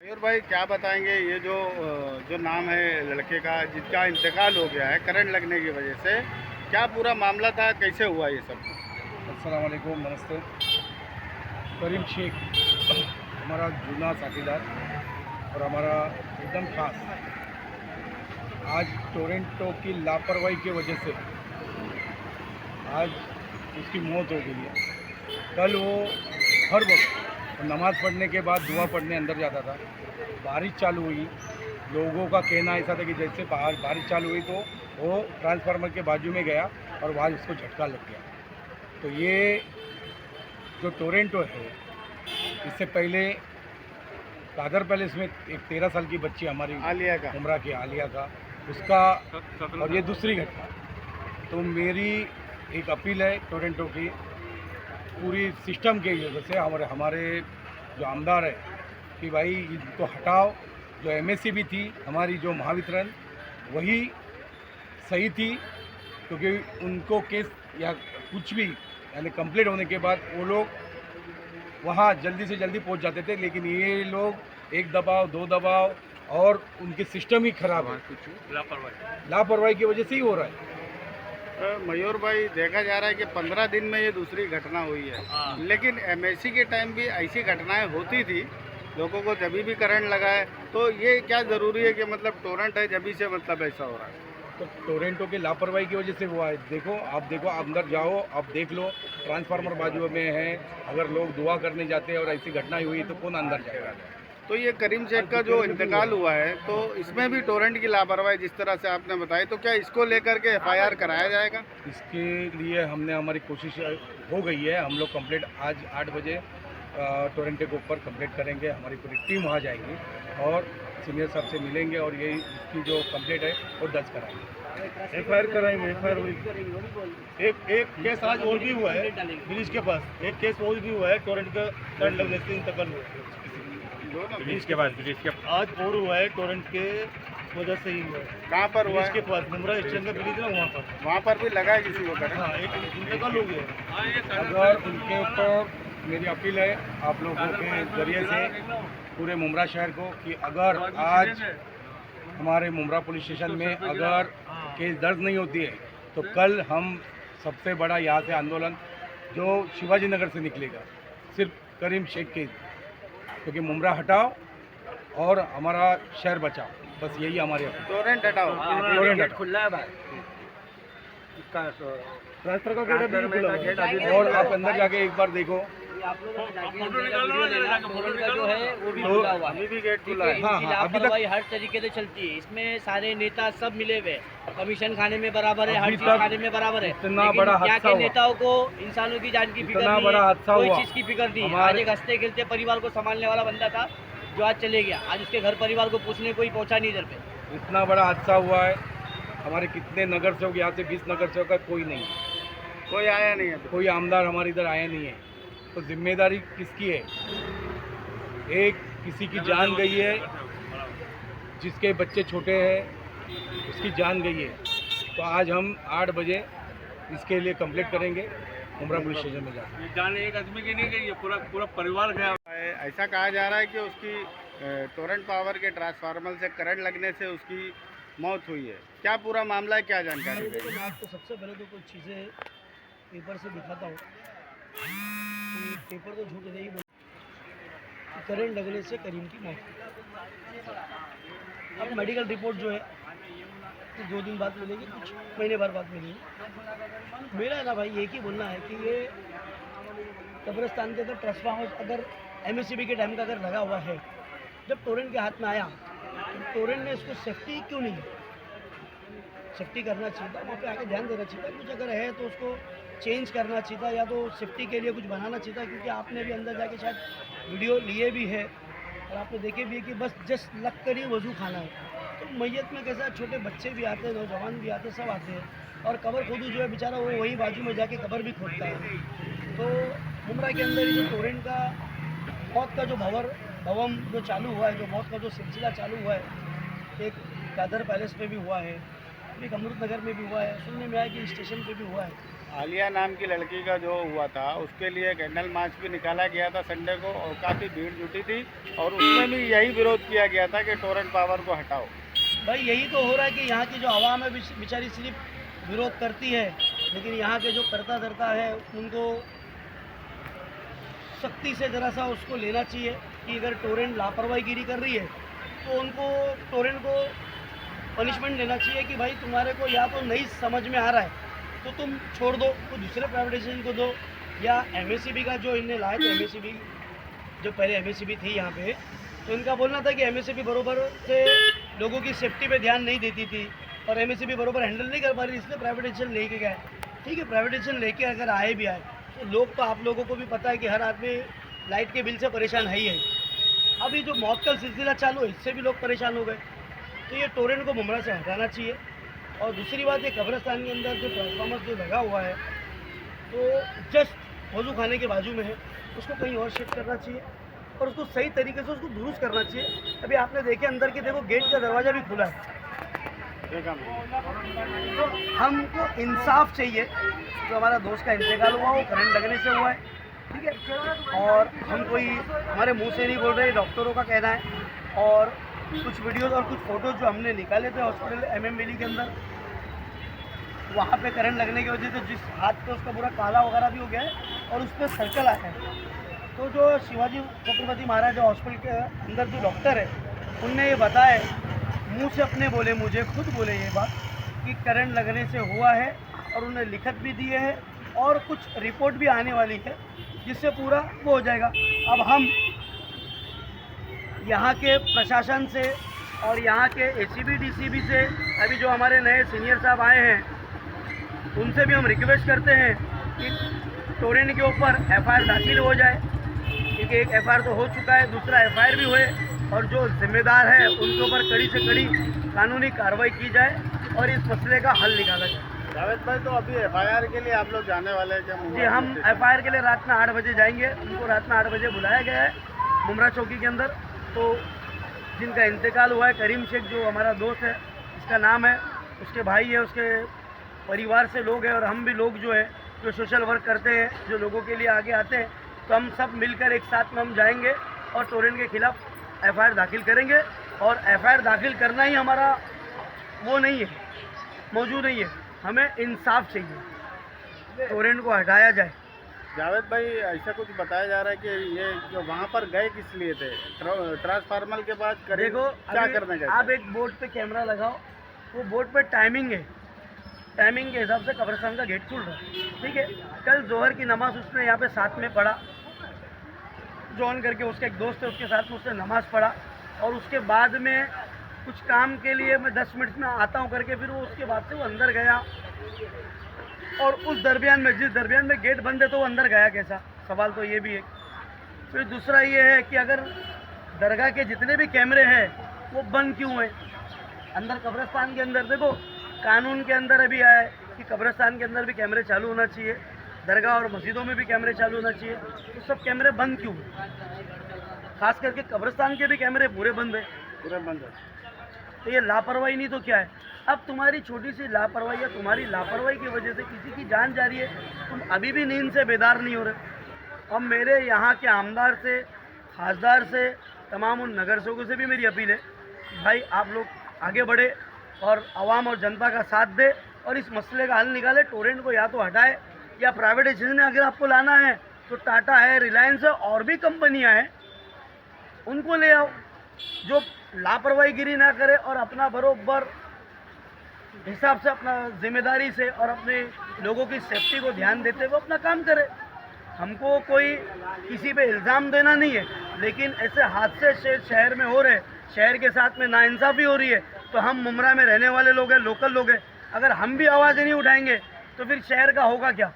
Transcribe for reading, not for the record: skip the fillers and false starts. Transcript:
मयूर भाई क्या बताएंगे ये जो नाम है लड़के का जिसका इंतकाल हो गया है करंट लगने की वजह से, क्या पूरा मामला था, कैसे हुआ ये सब? अस्सलाम वालेकुम, नमस्ते। करीम शेख हमारा जूना साथीदार और हमारा एकदम खास, आज टोरंटो की लापरवाही की वजह से आज उसकी मौत हो गई है। कल वो हर वक्त नमाज़ पढ़ने के बाद दुआ पढ़ने अंदर जाता था। बारिश चालू हुई, लोगों का कहना ऐसा था कि जैसे बारिश चालू हुई तो वो ट्रांसफार्मर के बाजू में गया और वहाँ उसको झटका लग गया। तो ये जो टोरंटो है, इससे पहले कादर पैलेस में एक 13 साल की बच्ची हमारी आलिया का उम्रा की आलिया का उसका, और ये दूसरी घटना। तो मेरी एक अपील है टोरंटो की पूरी सिस्टम के वजह से, हमारे जो आमदार है कि भाई इनको हटाओ। जो एमएससी भी थी हमारी, जो महावितरण, वही सही थी, क्योंकि उनको केस या कुछ भी यानी कंप्लीट होने के बाद वो लोग वहाँ जल्दी से जल्दी पहुँच जाते थे। लेकिन ये लोग एक दबाव, दो दबाव, और उनके सिस्टम ही खराब है। लापरवाही की वजह से ही हो रहा है। मयूर भाई देखा जा रहा है कि 15 दिन में ये दूसरी घटना हुई है, लेकिन एमएससी के टाइम भी ऐसी घटनाएं होती थी, लोगों को जब भी करंट लगा है। तो ये क्या ज़रूरी है कि मतलब टोरंट है जब से मतलब ऐसा हो रहा है? तो टोरंटो की लापरवाही की वजह से हुआ है। देखो, आप अंदर जाओ, आप देख लो, ट्रांसफार्मर बाजू में है। अगर लोग दुआ करने जाते हैं और ऐसी घटना हुई तो कौन अंदर जाएगा? तो ये करीम शेख का जो इंतकाल हुआ है, तो इसमें भी टोरंट की लापरवाही जिस तरह से आपने बताई, तो क्या इसको लेकर के एफआईआर कराया जाएगा? इसके लिए हमारी कोशिश हो गई है। हम लोग कंप्लीट आज 8 बजे टोरंटो के ऊपर कंप्लीट करेंगे। हमारी पूरी टीम वहाँ जाएगी और सीनियर साहब से मिलेंगे और ये इसकी जो कंप्लीट है वो दर्ज कराएंगे। एफआईआर कराएंगे। एफआईआर हुई। एक केस आज और भी हुआ है ब्रिज के पास। एक केस और भी हुआ है टोरेंट का करंट लगने से इंतकाल हुआ है। ब्रिज के आज और हुआ है टोरेंट के वजह से ही हुआ है। कहाँ पर हुआ ब्रिज के है? पास मुमरा स्टेशन का ब्रिज है वहाँ पर भी लगा है किसी को करंट? हाँ, एक इंतकाल हो गया। अगर उनके ऊपर मेरी अपील है आप लोगों के ज़रिए से पूरे मुमरा शहर को कि अगर आज हमारे मुमरा पुलिस स्टेशन में अगर केस दर्ज नहीं होती है तो कल हम सबसे बड़ा यहाँ से आंदोलन जो शिवाजी नगर से निकलेगा, सिर्फ करीम शेख के, क्योंकि मुमरा हटाओ और हमारा शहर बचाओ, बस यही हमारी अपील। टोरंट हटाओ। टोरंट हटाओ। खुला है भाई, ट्रांसफर का गेट अभी खुला है। और आप अंदर जाके एक बार देखो, आप लोगों का जो है वो भी खुला हुआ है। अभी भी गेट खुला है। हाँ, हाँ, अभी तक लापरवाही हर तरीके से चलती है। इसमें सारे नेता सब मिले हुए, कमीशन खाने में बराबर है, हर अभी चीज तक खाने में बराबर है। इतना लेकिन बड़ा यहाँ हादसा के हुआ। नेताओं को इंसानों की जान की फिक्र इतना नहीं बड़ा है, हादसा कोई हुआ। चीज की फिक्र नहीं है। हमारे- आज एक हंसते खेलते परिवार को संभालने वाला बंदा था जो आज चले गया। आज उसके घर परिवार को पूछने कोई पहुंचा नहीं इधर पे। इतना बड़ा हादसा हुआ है। हमारे कितने नगर सेवक, यहाँ से 20 नगर सेवक का कोई नहीं, कोई आया नहीं है। कोई आमदार हमारे इधर आया नहीं है। तो जिम्मेदारी किसकी है? एक किसी की जान गई है, जिसके बच्चे छोटे हैं उसकी जान गई है। तो आज हम 8 बजे इसके लिए कंप्लीट करेंगे उमरा पुलिस स्टेशन में जाकर। जान एक आदमी की नहीं गई है, पूरा पूरा परिवार गया। ऐसा कहा जा रहा है कि उसकी टोरंट पावर के ट्रांसफार्मर से करंट लगने से उसकी मौत हुई है। क्या पूरा मामला है, क्या जानकारी है? मैं आपको सबसे पहले तो कुछ चीज़ें पेपर से दिखाता हूँ। पेपर तो झूठ नहीं बोल, करंट लगने से करीम की मौत हुई। अब मेडिकल रिपोर्ट जो है तो 2 दिन बाद मिलेगी, कुछ महीने भर बाद मिलेगी। मेरा ना भाई एक ही बोलना है कि ये कब्रिस्तान के अंदर ट्रांसफार्मर अगर एमएससीबी के टाइम का अगर लगा हुआ है, जब टोरेंट के हाथ में आया तो टोरेंट ने इसको सेफ्टी क्यों नहीं, सेफ्टी करना चाहिए था, वहाँ पे आके ध्यान देना चाहिए था। कुछ अगर है तो उसको चेंज करना चाहिए था, या तो सेफ्टी के लिए कुछ बनाना चाहिए था। क्योंकि आपने भी अंदर जाके शायद वीडियो लिए भी है और आपने देखे भी है कि बस जस्ट लग कर ही वजू खाना है। तो मैयत में कैसा, छोटे बच्चे भी आते हैं, नौजवान भी आते हैं, सब आते हैं। और कबर खोदू जो है बेचारा वो वहीं बाजू में जाके कबर भी खोदता है। तो मुमरा के अंदर जो टोरेंट का मौत का जो भवन जो चालू हुआ है, जो मौत का जो सिलसिला चालू हुआ है, एक कादर पैलेस पे भी हुआ है, एक अमृत नगर में भी हुआ है, सुनने में आया कि स्टेशन पे भी हुआ है। आलिया नाम की लड़की का जो हुआ था उसके लिए कैंडल मार्च भी निकाला गया था संडे को और काफ़ी भीड़ जुटी थी और उसमें भी यही विरोध किया गया था कि टोरेंट पावर को हटाओ। भाई यही तो हो रहा है कि यहाँ की जो आवाम है बेचारी सिर्फ विरोध करती है, लेकिन यहाँ के जो करता धरता है उनको सख्ती से ज़रा सा उसको लेना चाहिए कि अगर टोरेंट लापरवाहीगिरी कर रही है तो उनको टोरेंट को पनिशमेंट देना चाहिए कि भाई तुम्हारे को या तो नहीं समझ में आ रहा है तो तुम छोड़ दो, तो दूसरे प्राइवेटाइजेशन को दो, या एमएससीबी का जो इनने लाया था, एमएससीबी जो पहले एमएससीबी थी यहाँ पे, तो इनका बोलना था कि एमएससीबी बरोबर से लोगों की सेफ्टी पे ध्यान नहीं देती थी और एमएससीबी बरोबर हैंडल नहीं कर पा रही, इसलिए प्राइवेटाइजेशन लेके गए। ठीक है, प्राइवेटाइजेशन लेके अगर आए भी आए तो लोग, तो आप लोगों को भी पता है कि हर आदमी लाइट के बिल से परेशान है ही है। अभी जो मौत का सिलसिला चालू है इससे भी लोग परेशान हो गए, तो ये टोरेंट को मुमरा से हटाना चाहिए। और दूसरी बात, ये कब्रिस्तान के अंदर जो ट्रांसफार्मर जो लगा हुआ है तो जस्ट वजू खाने के बाजू में है, उसको कहीं और शिफ्ट करना चाहिए और उसको सही तरीके से उसको दुरुस्त करना चाहिए। अभी आपने देखे अंदर के, देखो गेट का दरवाज़ा भी खुला है। तो हमको इंसाफ चाहिए। जो हमारा दोस्त का इंतकाल हुआ वो करंट लगने से हुआ है, ठीक है, और हम कोई हमारे मुंह से नहीं बोल रहे, डॉक्टरों का कहना है। और कुछ वीडियोस और कुछ फ़ोटोज़ जो हमने निकाले थे हॉस्पिटल MM वैली के अंदर, वहाँ पे करंट लगने की वजह से जिस हाथ पे उसका पूरा काला वगैरह भी हो गया है और उस पर सर्कल आया है। तो जो शिवाजी छत्रपति महाराज हॉस्पिटल के अंदर जो डॉक्टर है उनने ये बताया, मुंह से अपने बोले, मुझे खुद बोले ये बात कि करंट लगने से हुआ है, और उन्हें लिखत भी दिए है और कुछ रिपोर्ट भी आने वाली है जिससे पूरा वो हो जाएगा। अब हम यहाँ के प्रशासन से और यहाँ के ACB DCB से, अभी जो हमारे नए सीनियर साहब आए हैं उनसे भी हम रिक्वेस्ट करते हैं कि टोरेंट के ऊपर FIR दाखिल हो जाए, क्योंकि एक FIR तो हो चुका है, दूसरा FIR भी हुए और जो जिम्मेदार है उनके ऊपर कड़ी से कड़ी कानूनी कार्रवाई की जाए और इस मसले का हल निकाला जाए। जावेद भाई, तो अभी FIR के लिए आप लोग जाने वाले हैं क्या? जी, हम FIR के लिए रात में 8 बजे जाएंगे। उनको रात में 8 बजे बुलाया गया है मुमरा चौकी के अंदर। तो जिनका इंतकाल हुआ है करीम शेख, जो हमारा दोस्त है, इसका नाम है, उसके भाई है, उसके परिवार से लोग हैं और हम भी लोग जो है जो सोशल वर्क करते हैं, जो लोगों के लिए आगे आते हैं, तो हम सब मिलकर एक साथ में हम जाएंगे और टोरेंट के खिलाफ FIR दाखिल करेंगे। और FIR दाखिल करना ही हमारा वो नहीं है, मौजूद नहीं है, हमें इंसाफ चाहिए, टोरेंट को हटाया जाए। जावेद भाई, ऐसा कुछ बताया जा रहा है कि ये जो वहाँ पर गए किस लिए थे, ट्रांसफार्मर के बाद देखो क्या करने गए? आप एक बोर्ड पे कैमरा लगाओ, वो बोर्ड पे टाइमिंग है, टाइमिंग के हिसाब से कब्रिस्तान का गेट खुल रहा है, ठीक है। कल जोहर की नमाज उसने यहाँ पे साथ में पढ़ा, जॉन करके उसका एक दोस्त है, उसके साथ में उसने नमाज़ पढ़ा और उसके बाद में कुछ काम के लिए मैं 10 मिनट में आता हूँ करके फिर वो उसके बाद से वो अंदर गया। और उस दरमियान में, जिस दरमियान में गेट बंद है, तो वो अंदर गया कैसा, सवाल तो ये भी है। फिर दूसरा ये है कि अगर दरगाह के जितने भी कैमरे हैं वो बंद क्यों हैं अंदर कब्रिस्तान के अंदर? देखो कानून के अंदर अभी आया है कि कब्रिस्तान के अंदर भी कैमरे चालू होना चाहिए, दरगाह और मस्जिदों में भी कैमरे चालू होना चाहिए, तो सब कैमरे बंद क्यों? खास करके कब्रिस्तान के भी कैमरे पूरे बंद है, पूरे बंद है। तो ये लापरवाही नहीं तो क्या है? अब तुम्हारी छोटी सी लापरवाही या तुम्हारी लापरवाही की वजह से किसी की जान जा रही है, तुम अभी भी नींद से बेदार नहीं हो रहे। अब मेरे यहाँ के आमदार से, खासदार से, तमाम उन नगर सेवकों से भी मेरी अपील है, भाई आप लोग आगे बढ़े और आवाम और जनता का साथ दे और इस मसले का हल निकाले। टोरेंट को या तो हटाए या प्राइवेटाइजेशन में अगर आपको लाना है तो टाटा है, रिलायंस है, और भी कंपनियाँ हैं, उनको ले आओ जो लापरवाहीगिरी ना करे और अपना बरोबर हिसाब से, अपना जिम्मेदारी से और अपने लोगों की सेफ्टी को ध्यान देते हुए अपना काम करे। हमको कोई किसी पे इल्ज़ाम देना नहीं है, लेकिन ऐसे हादसे शहर में हो रहे, शहर के साथ में नाइंसाफ़ी हो रही है, तो हम मुमरा में रहने वाले लोग हैं, लोकल लोग हैं, अगर हम भी आवाज़ नहीं उठाएंगे तो फिर शहर का होगा क्या?